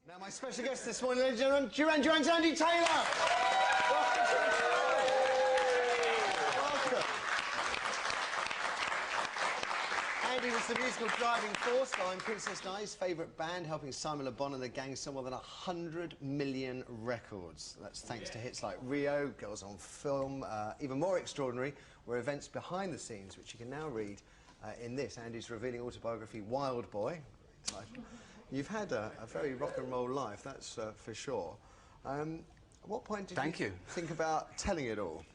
Now, my special guest this morning, ladies and gentlemen, Duran Duran's Andy Taylor. Welcome to the show. Welcome. Andy was the musical driving force behind Princess Di's favourite band, helping Simon Le Bon and the gang sell more than 100 million records. That's thanks to hits like Rio, Girls on Film. Even more extraordinary were events behind the scenes, which you can now read in this, Andy's revealing autobiography, Wild Boy. You've had a very rock and roll life, that's for sure. At what point did you think about telling it all?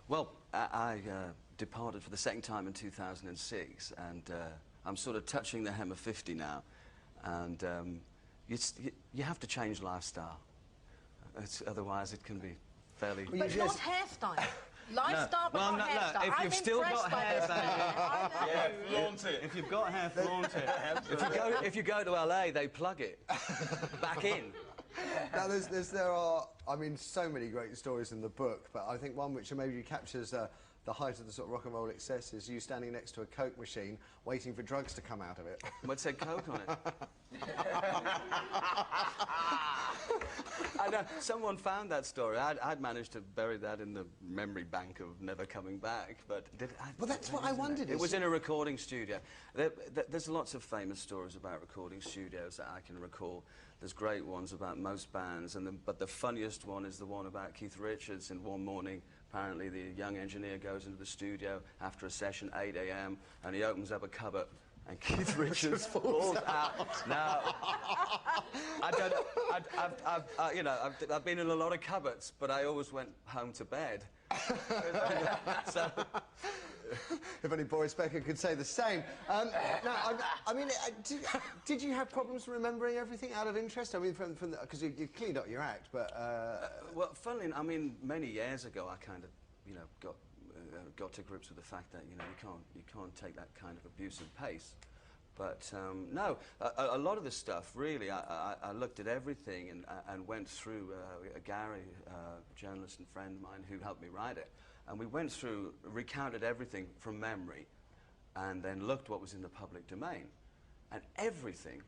Well, I departed for the second time in 2006, and I'm sort of touching the hem of 50 now, and you have to change lifestyle. Otherwise it can be fairly... But not hairstyle. Lifestyle, but not hairstyle. If you've still got hair, Andy, flaunt it. If you've got hair, flaunt it. If you go to LA, they plug it back in. Now, there are, I mean, so many great stories in the book, but I think one which maybe captures the height of the sort of rock and roll excess is you standing next to a Coke machine waiting for drugs to come out of it. What's said Coke on it? I know, someone found that story. I'd managed to bury that in the memory bank of never coming back, but... Well, that's what I wondered. It was in a recording studio. There's lots of famous stories about recording studios that I can recall. There's great ones about most bands, but the funniest one is the one about Keith Richards. And one morning, apparently, the young engineer goes into the studio after a session, 8 a.m., and he opens up a cupboard, and Keith Richards falls out. Now, I don't. You know, I've been in a lot of cupboards, but I always went home to bed. So, if only Boris Becker could say the same. Now, I mean, did you have problems remembering everything out of interest? I mean, because you cleaned up your act, but... well, funnily, I mean, many years ago, I kind of, you know, got to grips with the fact that, you know, you can't take that kind of abusive pace. But no, a lot of the stuff, really, I looked at everything and went through Gary, journalist and friend of mine, who helped me write it, and we went through, recounted everything from memory, and then looked what was in the public domain, and everything,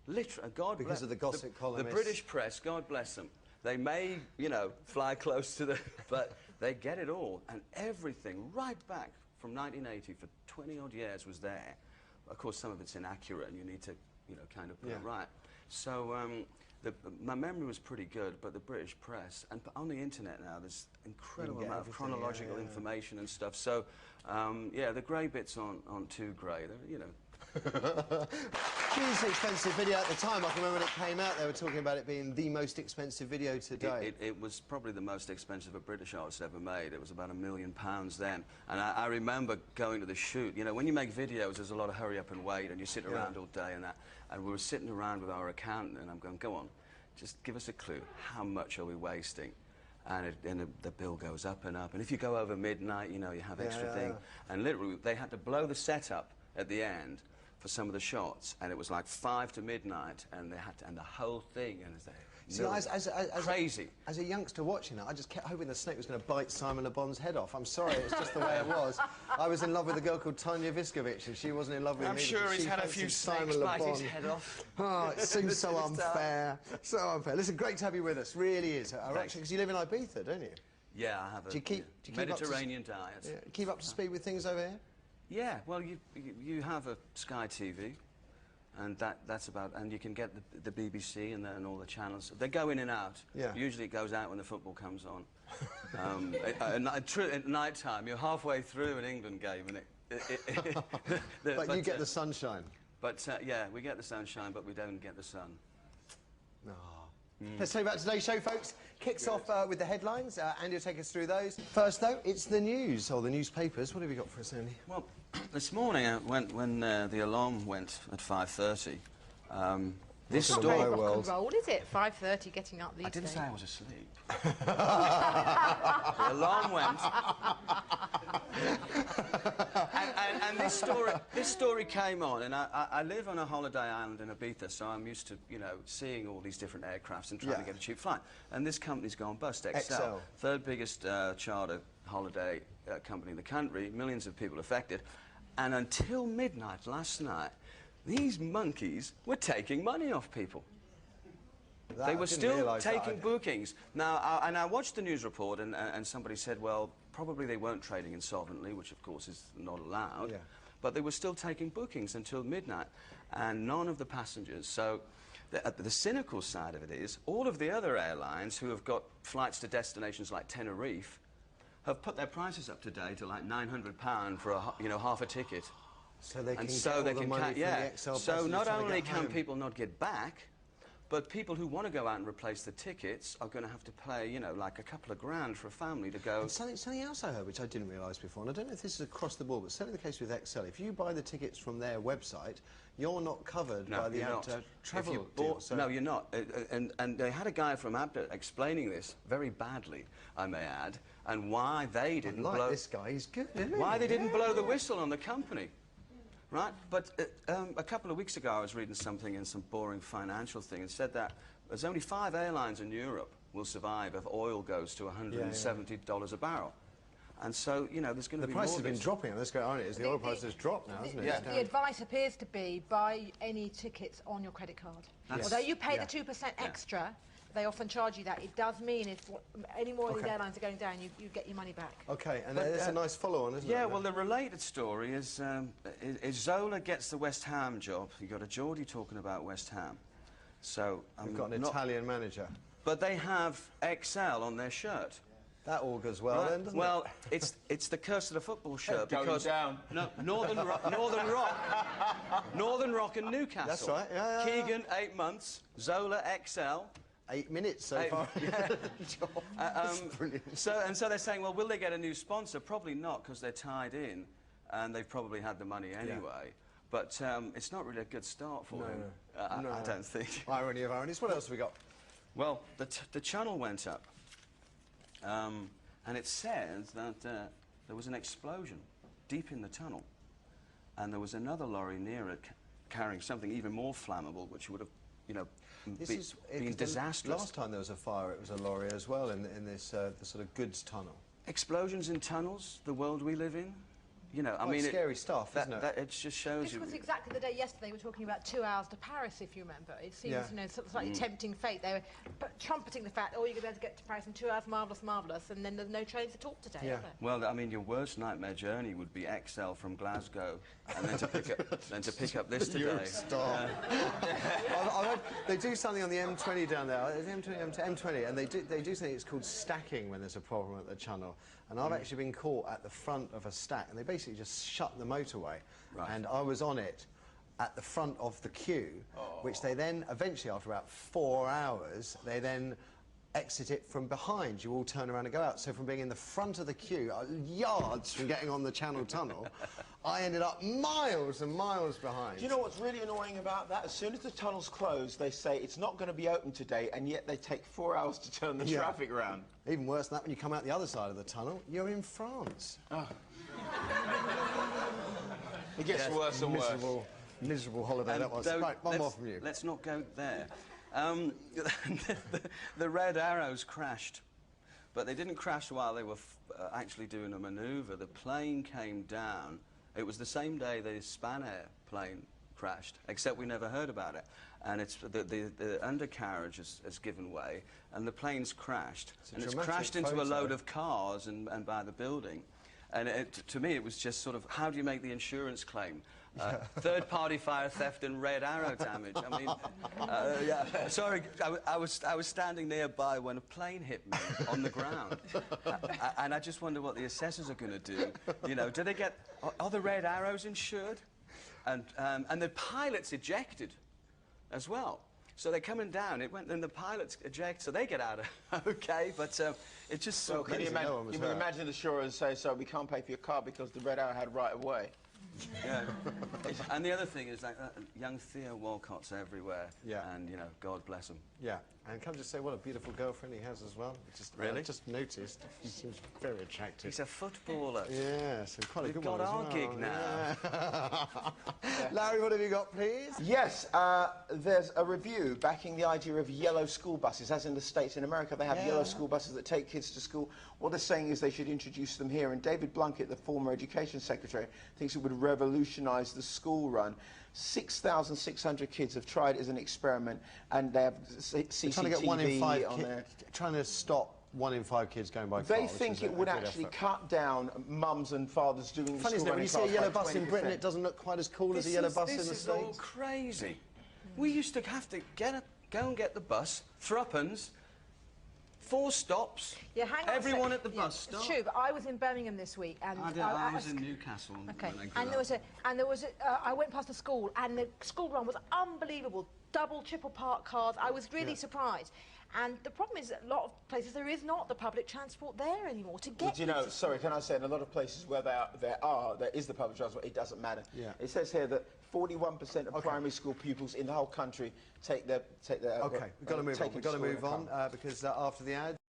literally, God bless... Because of the gossip columnists. The British press, God bless them. They may, you know, fly close to the... but they get it all, and everything, right back from 1980 for 20-odd years was there. Of course, some of it's inaccurate, and you need to, you know, kind of put it right. So my memory was pretty good, but the British press, and on the internet now, there's incredible amount of chronological information and stuff. So, yeah, the grey bits aren't too grey, you know. Hugely expensive video at the time. I can remember when it came out, they were talking about it being the most expensive video to date. It was probably the most expensive a British artist ever made. It was about £1 million then. And I remember going to the shoot. You know, when you make videos, there's a lot of hurry up and wait, and you sit around all day and that. And we were sitting around with our accountant, and I'm going, go on, just give us a clue. How much are we wasting? And the bill goes up and up. And if you go over midnight, you know, you have extra thing. And literally, they had to blow the set up at the end for some of the shots, and it was like 5 to midnight, and they had to, and the whole thing, and crazy. As a youngster watching it, I just kept hoping the snake was going to bite Simon Le Bon's head off. I'm sorry, it's just the way it was. I was in love with a girl called Tanya Viskovich, and she wasn't in love with me. I'm sure he's had a few snakes bite his head off. Oh, it seems so unfair. So unfair. Listen, great to have you with us. Really is. Because you live in Ibiza, don't you? Yeah, I have a do you keep Mediterranean diet. Yeah, keep up to speed with things over here? Yeah, well, you have a Sky TV, and that's about, and you can get the BBC and all the channels. They go in and out. Yeah. Usually it goes out when the football comes on. At night time, you're halfway through an England game, and but you get the sunshine. But yeah, we get the sunshine, but we don't get the sun. Oh. Let's tell you about today's show, folks. Kicks off with the headlines. Andy will take us through those. First, though, it's the news, or the newspapers. What have you got for us, Andy? Well, this morning, when the alarm went at 5:30, this story... Very rock and roll, is it? 5:30 getting up these days. I didn't say I was asleep. The alarm went... and this story came on, and I live on a holiday island in Ibiza, so I'm used to, you know, seeing all these different aircrafts and trying to get a cheap flight. And this company's gone bust, XL. Third biggest charter holiday company in the country, millions of people affected. And until midnight last night, these monkeys were taking money off people. They were still taking bookings. Now, and I watched the news report, and somebody said, well, probably they weren't trading insolvently, which of course is not allowed. Yeah. But they were still taking bookings until midnight, and none of the passengers. So the cynical side of it is, all of the other airlines who have got flights to destinations like Tenerife have put their prices up today to like £900 for half a ticket. So they can the money from the XL. So not only can people not get back, but people who want to go out and replace the tickets are going to have to pay, like a couple of grand for a family to go. And something else I heard, which I didn't realise before, and I don't know if this is across the board, but certainly the case with XL, if you buy the tickets from their website, you're not covered by the ABTA travel deal. No, you're not. And they had a guy from ABTA explaining this very badly, I may add, and why they didn't blow... this guy, he's good, isn't he? Why they didn't blow the whistle on the company. Right, but a couple of weeks ago I was reading something in some boring financial thing and said that there's only 5 airlines in Europe will survive if oil goes to $170 a barrel. And so, there's going to be more... The price has been dropping, let's go on it, the oil price has dropped now, hasn't it? Yeah. The advice appears to be buy any tickets on your credit card. Although you pay the 2% extra, they often charge you that. It does mean if any more of these airlines are going down, you get your money back. Okay, and there's a nice follow-on, isn't it? Yeah, well, the related story is Zola gets the West Ham job. You've got a Geordie talking about West Ham. So We've got an Italian manager. But they have XL on their shirt. That augurs well, then, doesn't it? Well, it's the curse of the football shirt because Northern Rock and Newcastle. That's right. Yeah, Keegan 8 months, Zola XL. 8 minutes so far. That's brilliant. So they're saying, well, will they get a new sponsor? Probably not, because they're tied in, and they've probably had the money anyway. But it's not really a good start for them. No. I don't think. Irony of ironies. What else have we got? Well, the channel went up, and it says that there was an explosion deep in the tunnel, and there was another lorry near it carrying something even more flammable, which would have, been disastrous. Last time there was a fire, it was a lorry as well in this the sort of goods tunnel. Explosions in tunnels, the world we live in. I mean, scary stuff, isn't it? It just shows you. This was exactly the day yesterday we were talking about 2 hours to Paris, if you remember. It seems, slightly tempting fate. They were trumpeting the fact, you're going to be able to get to Paris in 2 hours, marvellous, marvellous, and then there's no trains at all today, are there? Well, I mean, your worst nightmare journey would be XL from Glasgow, and then to pick up this today. You're a star. They do something on the M20 down there. M20, and they do something. It's called stacking when there's a problem at the channel. And I've actually been caught at the front of a stack, and they basically just shut the motorway. Right. And I was on it at the front of the queue, which they then, eventually, after about 4 hours, they then exit it from behind. You all turn around and go out. So from being in the front of the queue, yards from getting on the Channel Tunnel, I ended up miles and miles behind. Do you know what's really annoying about that? As soon as the tunnel's closed, they say it's not going to be open today, and yet they take 4 hours to turn the traffic around. Even worse than that, when you come out the other side of the tunnel, you're in France. Oh. It gets worse and worse. Miserable holiday that was. Right, one more from you. Let's not go there. The Red Arrows crashed, but they didn't crash while they were actually doing a manoeuvre. The plane came down. It was the same day the Spanair plane crashed, except we never heard about it. And it's the undercarriage has given way, and the plane's crashed. And it's crashed into a load of cars and by the building. And to me, it was just sort of, how do you make the insurance claim? Third-party fire theft and Red Arrow damage. I mean, sorry, I was standing nearby when a plane hit me on the ground, and I just wonder what the assessors are going to do. Do they get? Are the Red Arrows insured? And the pilots ejected, as well. So they're coming down. It went, and the pilots eject, so they get out of okay. But it's just so crazy. Can you imagine the insurers say, "So we can't pay for your car because the Red Arrow had right of way." Yeah. And the other thing is that young Theo Walcott's everywhere. Yeah. And God bless him. Yeah. And can I just say what a beautiful girlfriend he has as well? Really? I just noticed. He seems very attractive. He's a footballer. Yeah, so quite a good one. We've got our gig now. Yeah. Larry, what have you got, please? Yes, there's a review backing the idea of yellow school buses. As in the States, in America, they have yellow school buses that take kids to school. What they're saying is they should introduce them here. And David Blunkett, the former education secretary, thinks it would revolutionise the school run. 6,600 kids have tried it as an experiment, and they have CCTV trying to get 1 in 5 on there. trying to stop 1 in 5 kids going by car. They think it would actually cut down mums and fathers doing the Funny, isn't it? When you see a yellow bus in Britain, it doesn't look quite as cool as a yellow bus in the States. This is all crazy. We used to have to go and get the bus, threepence, 4 stops, Yeah, hang on everyone at the bus stop. It's true, but I was in Birmingham this week, and I was in Newcastle. Okay, when and there was I went past the school, and the school run was unbelievable. Double, triple park cars. I was really surprised. And the problem is that a lot of places there is not the public transport there anymore to get. Well, do you know? Sorry, can I say in a lot of places where there is the public transport, it doesn't matter. Yeah. It says here that 41% of primary school pupils in the whole country take their Okay, we've got to move on. We've got to move on because after the ad.